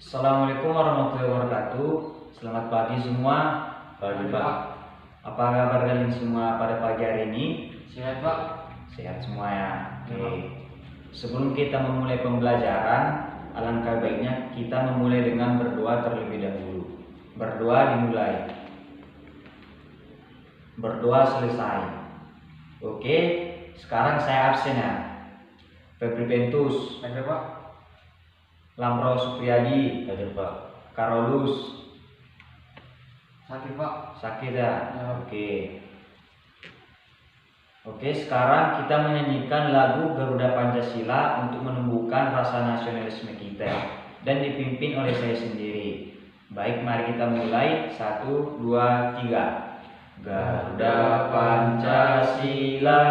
Assalamualaikum warahmatullahi wabarakatuh. Selamat pagi semua. Pagi Pak. Apa kabar kalian semua pada pagi hari ini? Sehat Pak. Sehat semua ya. Oke. Sebelum kita memulai pembelajaran, alangkah baiknya kita memulai dengan berdoa terlebih dahulu. Berdoa dimulai. Berdoa selesai. Oke. Sekarang saya absen ya. Febri Pentus, Ada Pak. Lamro Supriyadi, Ada Pak. Karolus. Sakit Pak. Sakit ya? Ya. Oke, sekarang kita menyanyikan lagu Garuda Pancasila untuk menumbuhkan rasa nasionalisme kita dan dipimpin oleh saya sendiri. Baik, mari kita mulai. 1, 2, 3. Garuda Pancasila,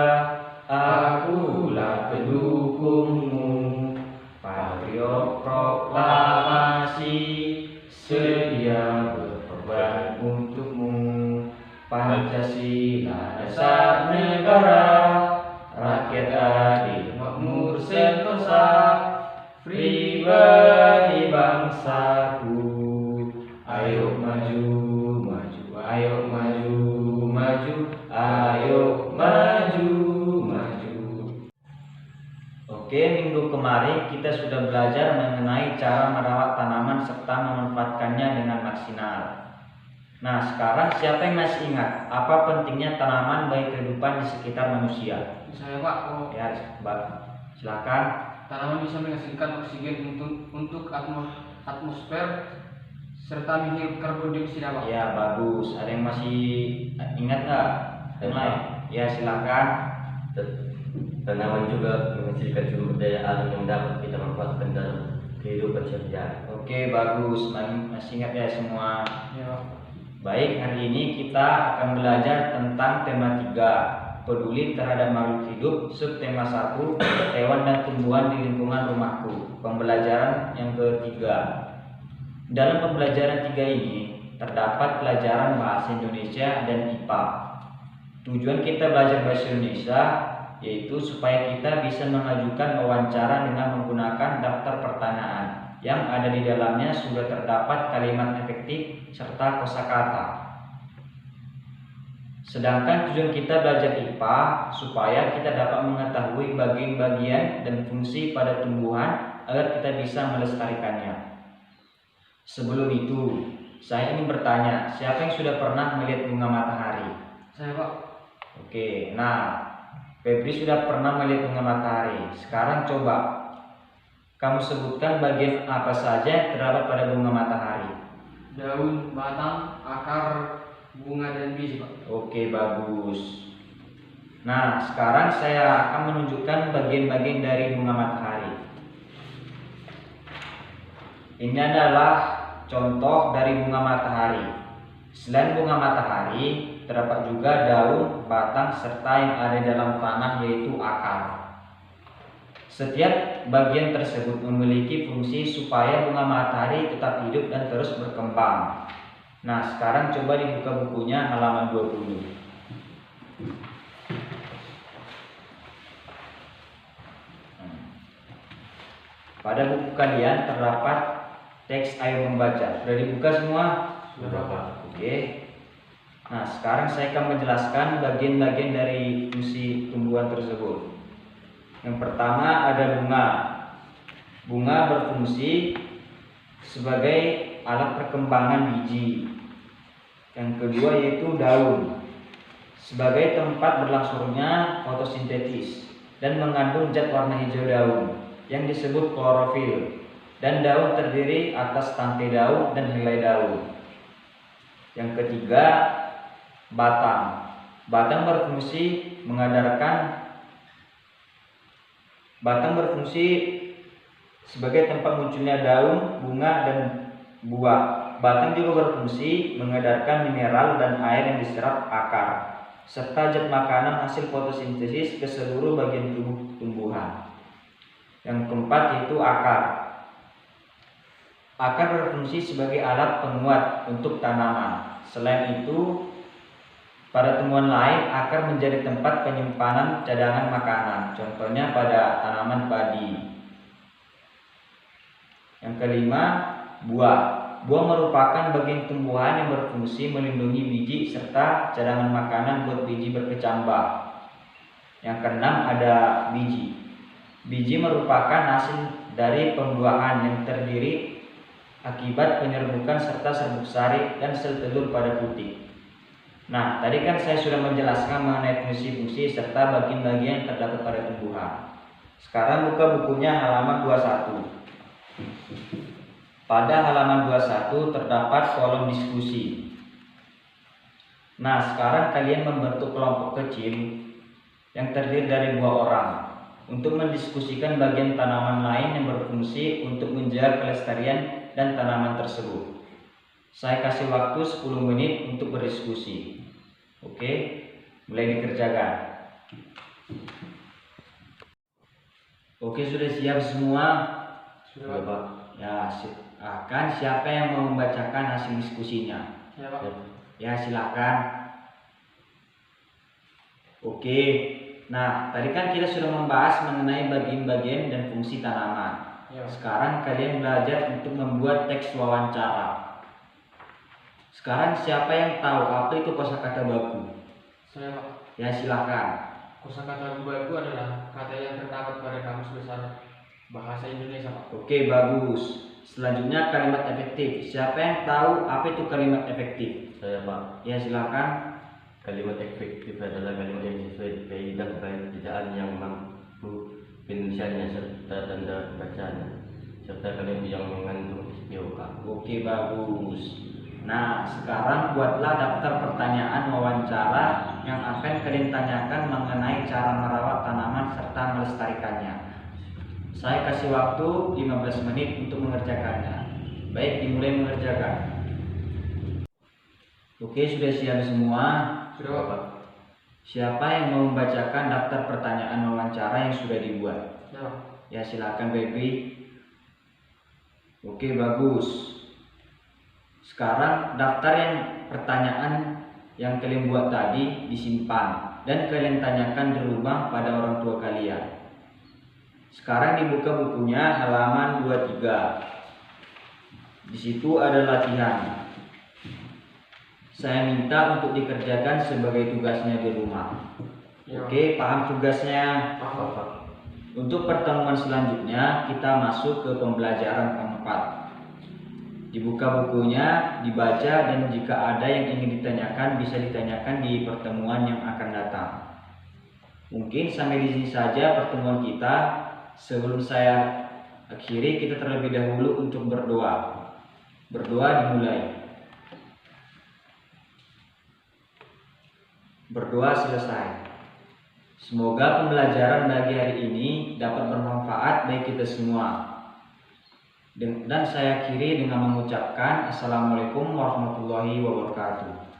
akulah pendukungmu. Patriot proklamasi, sedia berkorban untukmu. Pancasila dasar negara, rakyat adil makmur sentosa, pribadi bangsaku. Ayo maju, maju, ayo maju, maju, ayo maju, maju. Oke, minggu kemarin kita sudah belajar mengenai cara merawat tanaman serta memanfaatkannya dengan maksimal. Nah, sekarang siapa yang masih ingat apa pentingnya tanaman bagi kehidupan di sekitar manusia? Saya Pak. Ya, Mbak, silakan. Tanaman bisa menghasilkan oksigen untuk atmosfer serta menghirup karbon dioksida Pak. Ya, bagus. Ada yang masih ingat nggak? Yang lain? Ya, silakan. Tanaman juga menghasilkan sumber daya alam yang dapat kita manfaatkan dalam kehidupan sehari-hari. Oke, bagus. Masih ingat ya semua? Ya Pak. Baik, hari ini kita akan belajar tentang tema 3, peduli terhadap makhluk hidup, subtema 1, hewan dan tumbuhan di lingkungan rumahku. Pembelajaran yang ketiga. Dalam pembelajaran 3 ini terdapat pelajaran bahasa Indonesia dan IPA. Tujuan kita belajar bahasa Indonesia yaitu supaya kita bisa mengajukan wawancara dengan menggunakan daftar pertanyaan yang ada di dalamnya sudah terdapat kalimat efektif serta kosakata. Sedangkan tujuan kita belajar IPA supaya kita dapat mengetahui bagian-bagian dan fungsi pada tumbuhan agar kita bisa melestarikannya. Sebelum itu, saya ingin bertanya, siapa yang sudah pernah melihat bunga matahari? Saya Pak. Oke, nah Febri sudah pernah melihat bunga matahari. Sekarang coba kamu sebutkan bagian apa saja yang terdapat pada bunga matahari. Daun, batang, akar, bunga dan biji Pak. Oke, bagus. Nah, sekarang saya akan menunjukkan bagian-bagian dari bunga matahari. Ini adalah contoh dari bunga matahari. Selain bunga matahari, terdapat juga daun, batang, serta yang ada dalam tanah yaitu akar. Setiap bagian tersebut memiliki fungsi supaya bunga matahari tetap hidup dan terus berkembang. Nah, sekarang coba dibuka bukunya halaman 20. Pada buku kalian terdapat teks ayo membaca. Sudah dibuka semua? Sudah Pak. Oke. Nah, sekarang saya akan menjelaskan bagian-bagian dari fungsi tumbuhan tersebut. Yang pertama ada bunga. Bunga berfungsi sebagai alat perkembangan biji. Yang kedua yaitu daun, sebagai tempat berlangsungnya fotosintesis dan mengandung zat warna hijau daun yang disebut klorofil. Dan daun terdiri atas tangkai daun dan helai daun. Yang ketiga, batang. Batang berfungsi sebagai tempat munculnya daun, bunga, dan buah. Batang juga berfungsi mengedarkan mineral dan air yang diserap akar, serta zat makanan hasil fotosintesis ke seluruh bagian tubuh tumbuhan. Yang keempat yaitu akar. Akar berfungsi sebagai alat penguat untuk tanaman. Selain itu, pada tumbuhan lain, akar menjadi tempat penyimpanan cadangan makanan, contohnya pada tanaman padi. Yang kelima, buah. Buah merupakan bagian tumbuhan yang berfungsi melindungi biji serta cadangan makanan buat biji berkecambah. Yang keenam ada biji. Biji merupakan hasil dari pembuahan yang terdiri akibat penyerbukan serta serbuk sari dan sel telur pada putih. Nah, tadi kan saya sudah menjelaskan mengenai fungsi-fungsi serta bagian-bagian yang terdapat pada tumbuhan. Sekarang buka bukunya halaman 21. Pada halaman 21 terdapat kolom diskusi. Nah, sekarang kalian membentuk kelompok kecil yang terdiri dari 2 orang untuk mendiskusikan bagian tanaman lain yang berfungsi untuk menjaga kelestarian dan tanaman tersebut. Saya kasih waktu 10 menit untuk berdiskusi. Oke, mulai dikerjakan. Oke, sudah siap semua? Sudah, Pak. Ya, akan siapa yang mau membacakan hasil diskusinya? Ya, Pak. Ya, silakan. Oke. Nah, tadi kan kita sudah membahas mengenai bagian-bagian dan fungsi tanaman. Ya. Sekarang kalian belajar untuk membuat teks wawancara. Sekarang siapa yang tahu apa itu kosakata baku? Saya, Pak. Ya, silakan. Kosakata baku adalah kata yang terdapat pada kamus besar bahasa Indonesia, Pak. Oke, bagus. Selanjutnya kalimat efektif. Siapa yang tahu apa itu kalimat efektif? Saya, Pak. Ya, silakan. Kalimat efektif adalah kalimat yang sesuai kaidah bacaan yang mampu penulisannya serta tanda bacaan serta kalimat yang mengandung istiwa. Oke, bagus. Nah, sekarang buatlah daftar pertanyaan wawancara yang akan kalian tanyakan mengenai cara merawat tanaman serta melestarikannya. Saya kasih waktu 15 menit untuk mengerjakannya. Baik, dimulai mengerjakan. Oke, sudah siap semua? Sudah, Pak. Siapa yang mau membacakan daftar pertanyaan wawancara yang sudah dibuat? Ya, Pak. Ya, silakan Baby. Oke, bagus. Sekarang daftar yang pertanyaan yang kalian buat tadi disimpan dan kalian tanyakan di rumah pada orang tua kalian. Sekarang dibuka bukunya halaman 23. Di situ ada latihan. Saya minta untuk dikerjakan sebagai tugasnya di rumah. Ya. Oke, paham tugasnya? Paham, Pak. Untuk pertemuan selanjutnya kita masuk ke pembelajaran keempat. Dibuka bukunya, dibaca, dan jika ada yang ingin ditanyakan bisa ditanyakan di pertemuan yang akan datang. Mungkin sampai di sini saja pertemuan kita. Sebelum saya akhiri, kita terlebih dahulu untuk berdoa. Berdoa dimulai. Berdoa selesai. Semoga pembelajaran bagi hari ini dapat bermanfaat bagi kita semua. Dan saya akhiri dengan mengucapkan Assalamualaikum warahmatullahi wabarakatuh.